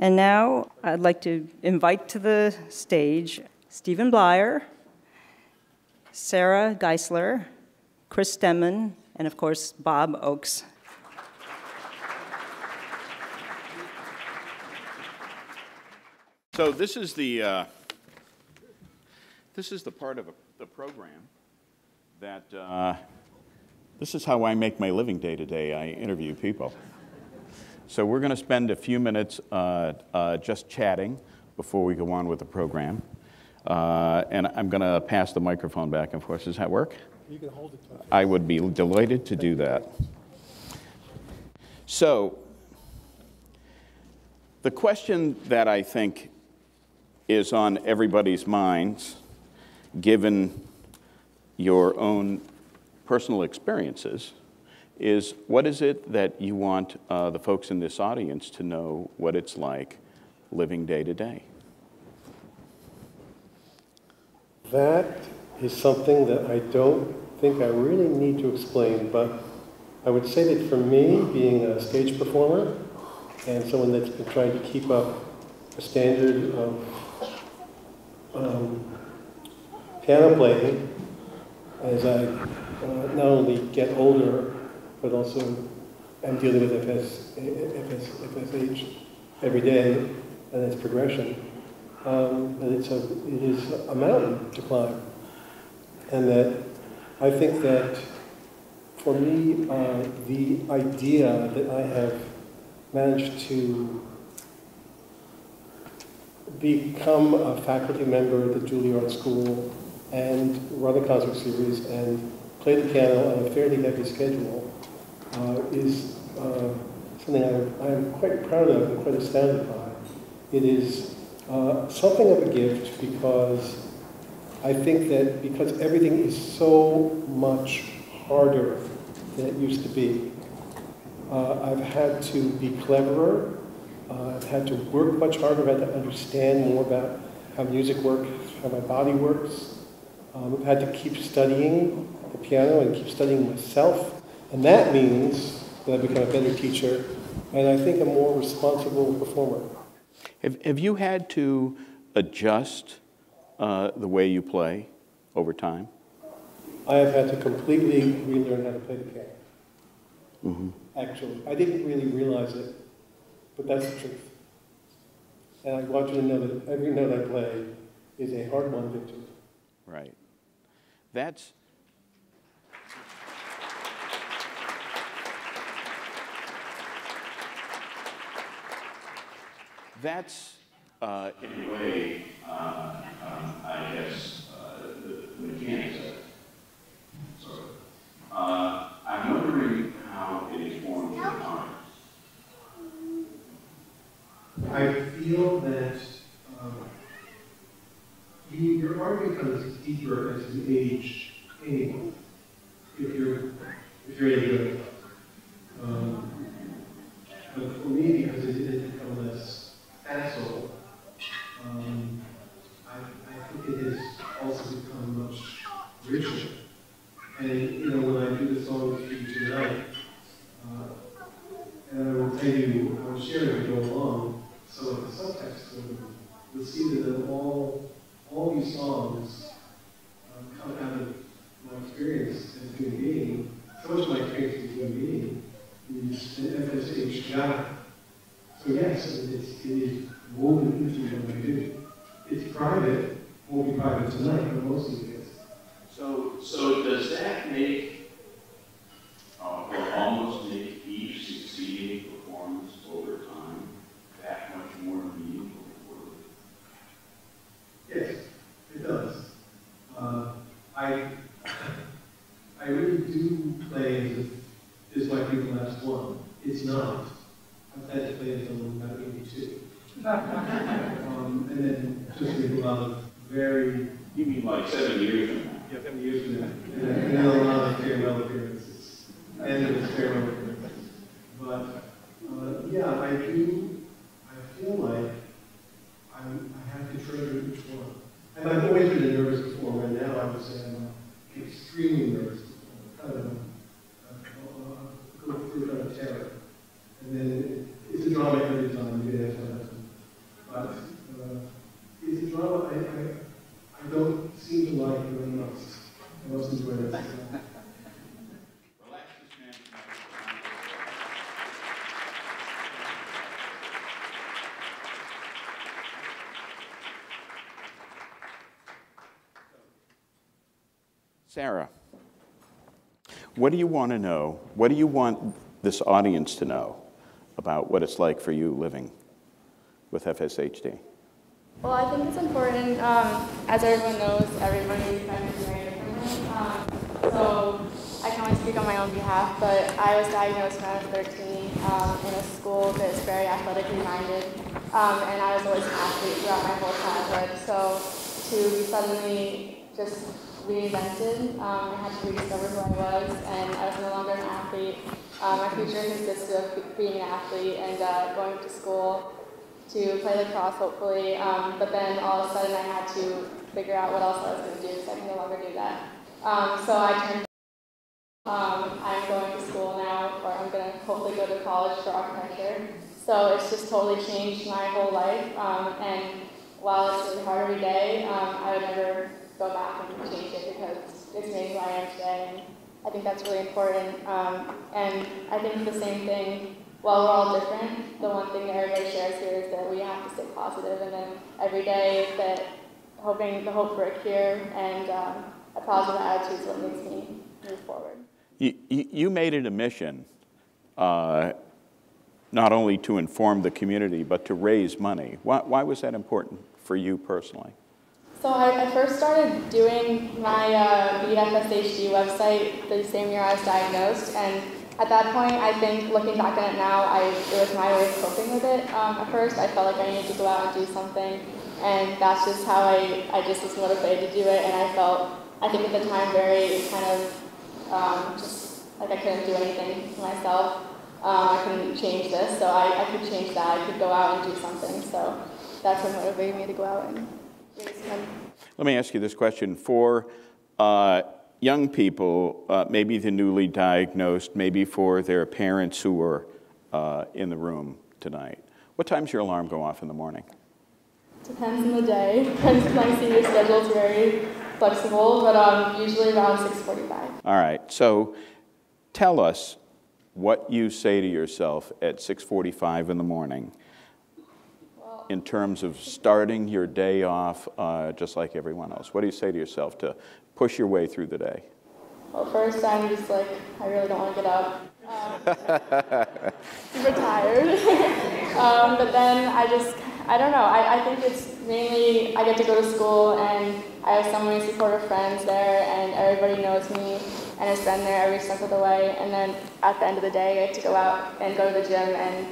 And now I'd like to invite to the stage Steven Blier, Sarah Geissler, Chris Stenmon, and of course, Bob Oakes. So this is the part of the program that this is how I make my living day to day. I interview people. So we're going to spend a few minutes just chatting before we go on with the program. And I'm going to pass the microphone back and forth. Does that work? You can hold it. I would be delighted to do that. So the question that I think is on everybody's minds, given your own personal experiences, is what is it that you want the folks in this audience to know what it's like living day to day? That is something that I don't think I really need to explain, but I would say that for me, being a stage performer and someone that's been trying to keep up a standard of piano playing as I not only get older, but also am dealing with FSH every day and its progression. And it is a mountain to climb. And that I think that for me, the idea that I have managed to become a faculty member at the Juilliard School and run a concert series and play the piano on a fairly heavy schedule is something I'm quite proud of and quite astounded by. It is something of a gift because I think that because everything is so much harder than it used to be, I've had to be cleverer. I've had to work much harder. I've had to understand more about how music works, how my body works. I've had to keep studying the piano and keep studying myself. And that means that I've become a better teacher and I think a more responsible performer. Have you had to adjust the way you play over time? I have had to completely relearn how to play the piano. Mm-hmm. Actually, I didn't really realize it, but that's the truth. And I want you to know that every note I play is a hard-won victory. Right. That's in a way, I guess, the mechanics of it. Sort of. I'm wondering how it informs your mind. I feel that your art becomes deeper as you age anyway, if you're any good. But for me, because it didn't become less facile, I think it has also become much richer. And when I do the songs for you tonight, and I will tell you, I will share as we go along some of the subtext of them, you'll see that all these songs come out of my experience as a human being. So much of my experience as a human being is an FSH Gala. So yes, it is woven into what I do. It's private, won't be private tonight, but mostly it is. So does that make, or almost make each succeeding performance over time that much more meaningful for you? Yes, it does. I really do play as if this might be the last one. It's not. I've had to play until about 82. And then just with a lot of very... You mean like 7 years from now? Yeah, 7 years from now. And then a lot of farewell appearances. And it was farewell appearances. But, yeah, I feel like I have to treasure each one. And I've always been a nervous performer, and now I would say I'm extremely nervous performer. Go through kind of terror. And then it's a drama every time. You have to have some Sarah, what do you want to know? What do you want this audience to know about what it's like for you living with FSHD? Well, I think it's important, as everyone knows, everybody is very differently. So I can only speak on my own behalf, but I was diagnosed when I was 13 in a school that's very athletically minded, and I was always an athlete throughout my whole childhood. So to be suddenly just reinvented, I had to rediscover who I was, and I was no longer an athlete. My future consisted of being an athlete and going to school to play lacrosse, hopefully, but then all of a sudden I had to figure out what else I was going to do, because I can no longer do that. So I turned. I'm going to school now, or I'm going to hopefully go to college for architecture. So it's just totally changed my whole life, and while it's really hard every day, I would never go back and change it, because it's made who I am today, and I think that's really important. And I think the same thing, while we're all different, the one thing that everybody shares here is that we have to stay positive, and then every day that the hope for a cure and a positive attitude is what makes me move forward. You made it a mission, not only to inform the community, but to raise money. Why was that important for you personally? So I first started doing my Beat FSHD website the same year I was diagnosed, and at that point, I think, looking back on it now, it was my way of coping with it. At first, I felt like I needed to go out and do something, and that's just how I just was motivated to do it, and I think at the time, very kind of just like I couldn't do anything for myself. I couldn't change this, so I could change that. I could go out and do something, so that's what motivated me to go out and raise money. Let me ask you this question. For young people, maybe the newly diagnosed, maybe for their parents who are in the room tonight, what time's your alarm go off in the morning? Depends on the day. My senior schedule is very flexible, but usually around 6:45. All right, so tell us what you say to yourself at 6:45 in the morning in terms of starting your day off just like everyone else. What do you say to yourself to push your way through the day? Well, first I'm just like, I really don't want to get up. Super tired. But then I don't know, I think it's mainly I get to go to school and I have so many supportive friends there and everybody knows me and has been there every step of the way. And then at the end of the day, I get to go out and go to the gym and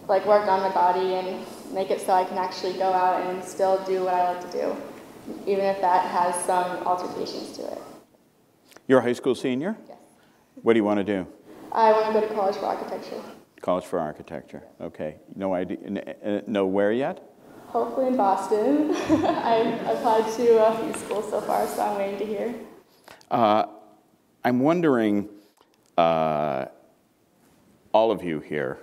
like work on my body and make it so I can actually go out and still do what I like to do, even if that has some altercations to it. You're a high school senior? Yes. What do you want to do? I want to go to college for architecture. College for architecture, okay. No idea, know where yet? Hopefully in Boston. I applied to a few schools so far, so I'm waiting to hear. I'm wondering, all of you here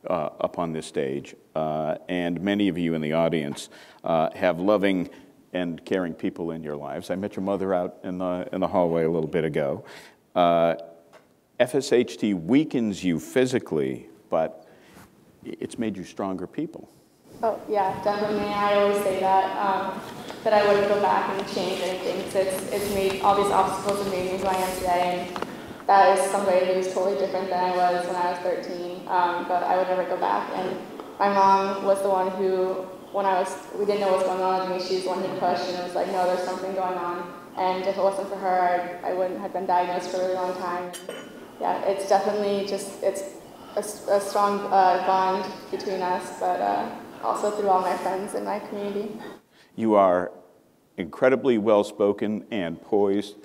up on this stage, and many of you in the audience have loving and caring people in your lives. I met your mother out in the hallway a little bit ago. FSHD weakens you physically, but it's made you stronger people. Oh, yeah, definitely. I always say that, that I wouldn't go back and change anything. So it's made, all these obstacles have made me who I am today. And that is somebody who's totally different than I was when I was 13. But I would never go back. And my mom was the one who, we didn't know what was going on with me, she was the one who pushed and was like, no, there's something going on. And if it wasn't for her, I wouldn't have been diagnosed for a really long time. And yeah, it's definitely just, it's a strong bond between us, but also through all my friends in my community. You are incredibly well-spoken and poised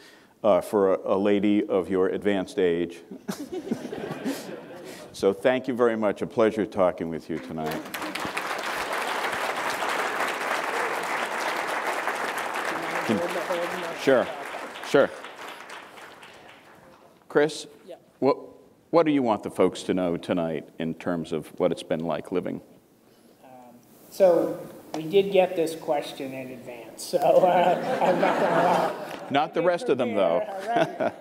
for a lady of your advanced age. So thank you very much. A pleasure talking with you tonight. Sure. Chris, yeah. What do you want the folks to know tonight in terms of what it's been like living? So we did get this question in advance, so I'm not going to lie. Not the rest of them, though.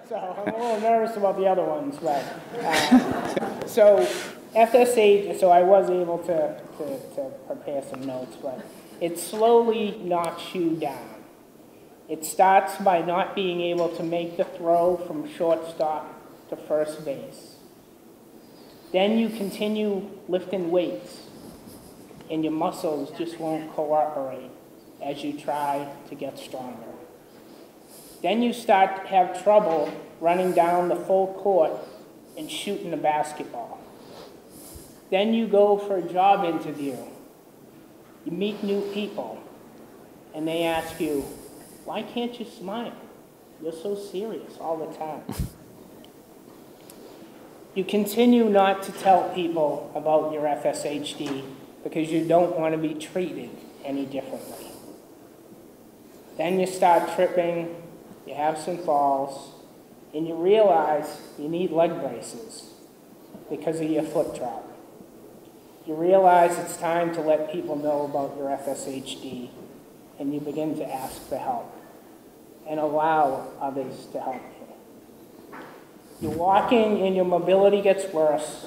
So I'm a little nervous about the other ones, but so FSH. So I was able to prepare some notes, but it slowly knocks you down. It starts by not being able to make the throw from shortstop to first base. Then you continue lifting weights, and your muscles just won't cooperate as you try to get stronger. Then you start to have trouble running down the full court and shooting a basketball. Then you go for a job interview. You meet new people, and they ask you, why can't you smile? You're so serious all the time. You continue not to tell people about your FSHD because you don't want to be treated any differently. Then you start tripping, you have some falls, and you realize you need leg braces because of your foot drop. You realize it's time to let people know about your FSHD, and you begin to ask for help and allow others to help you. You're walking and your mobility gets worse.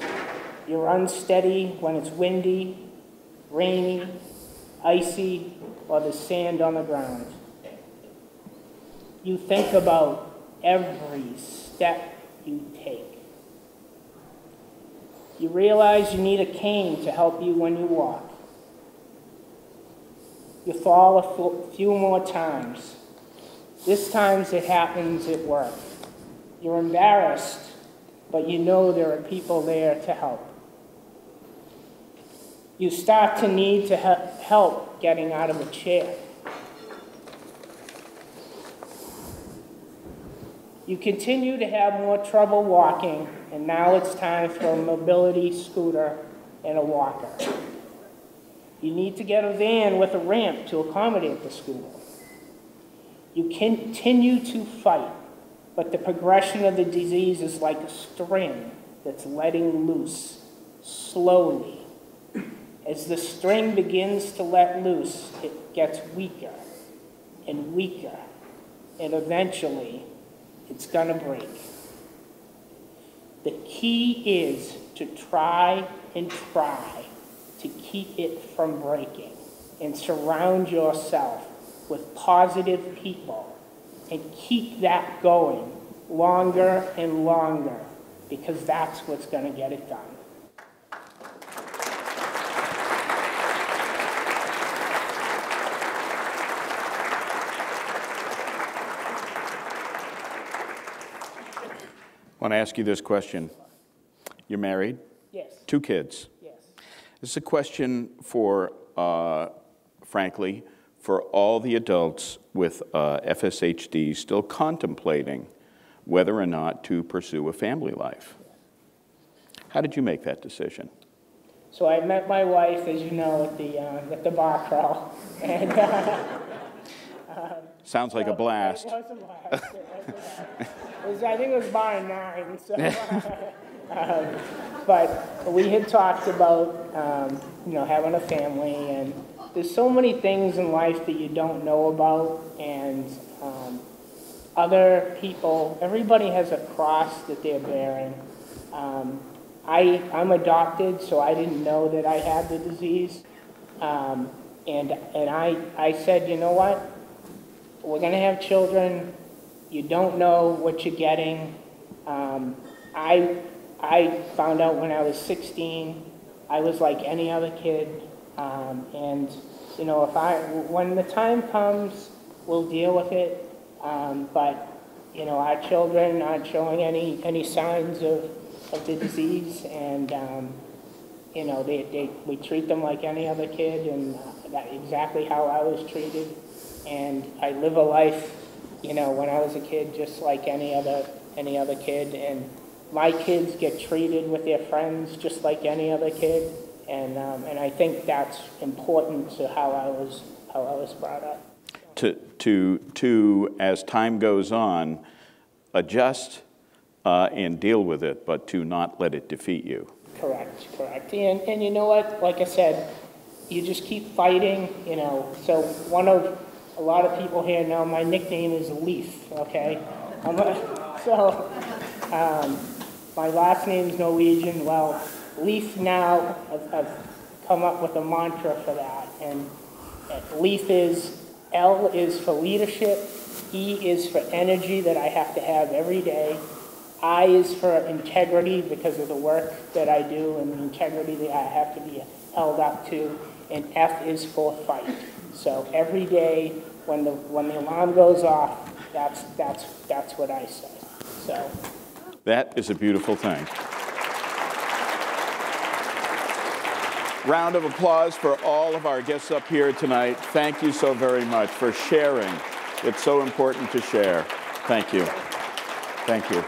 You're unsteady when it's windy, rainy, icy, or there's sand on the ground. You think about every step you take. You realize you need a cane to help you when you walk. You fall a few more times. This time it happens at work. You're embarrassed, but you know there are people there to help. You start to need to help getting out of a chair. You continue to have more trouble walking, and now it's time for a mobility scooter and a walker. You need to get a van with a ramp to accommodate the scooter. You continue to fight, but the progression of the disease is like a string that's letting loose slowly. As the string begins to let loose, it gets weaker and weaker, and eventually it's gonna break. The key is to try and try to keep it from breaking and surround yourself with positive people and keep that going longer and longer, because that's what's gonna get it done. I want to ask you this question. You're married? Yes. 2 kids. Yes. This is a question for, frankly, for all the adults with FSHD still contemplating whether or not to pursue a family life. How did you make that decision? So I met my wife, as you know, at the bar crawl, and Sounds like a blast. It was a blast. I think it was bar 9. So, but we had talked about having a family, and there's so many things in life that you don't know about, and other people. Everybody has a cross that they're bearing. I'm adopted, so I didn't know that I had the disease, and I said, you know what? We're going to have children. You don't know what you're getting. I found out when I was 16. I was like any other kid. And, when the time comes, we'll deal with it. But, our children aren't showing any signs of the disease. And, we treat them like any other kid, and that's exactly how I was treated. And I live a life, when I was a kid, just like any other kid. And my kids get treated with their friends just like any other kid. And I think that's important to how I was brought up. To as time goes on, adjust and deal with it, but to not let it defeat you. Correct. And you know what? Like I said, you just keep fighting. So a lot of people here know my nickname is Leaf, okay? My last name is Norwegian. Well, Leaf now, I've come up with a mantra for that. And Leaf is, L is for leadership, E is for energy that I have to have every day. I is for integrity because of the work that I do and the integrity that I have to be held up to. And F is for fight. So every day when the alarm goes off, that's what I say. So that is a beautiful thing. Round of applause for all of our guests up here tonight. Thank you so very much for sharing. It's so important to share. Thank you. Thank you.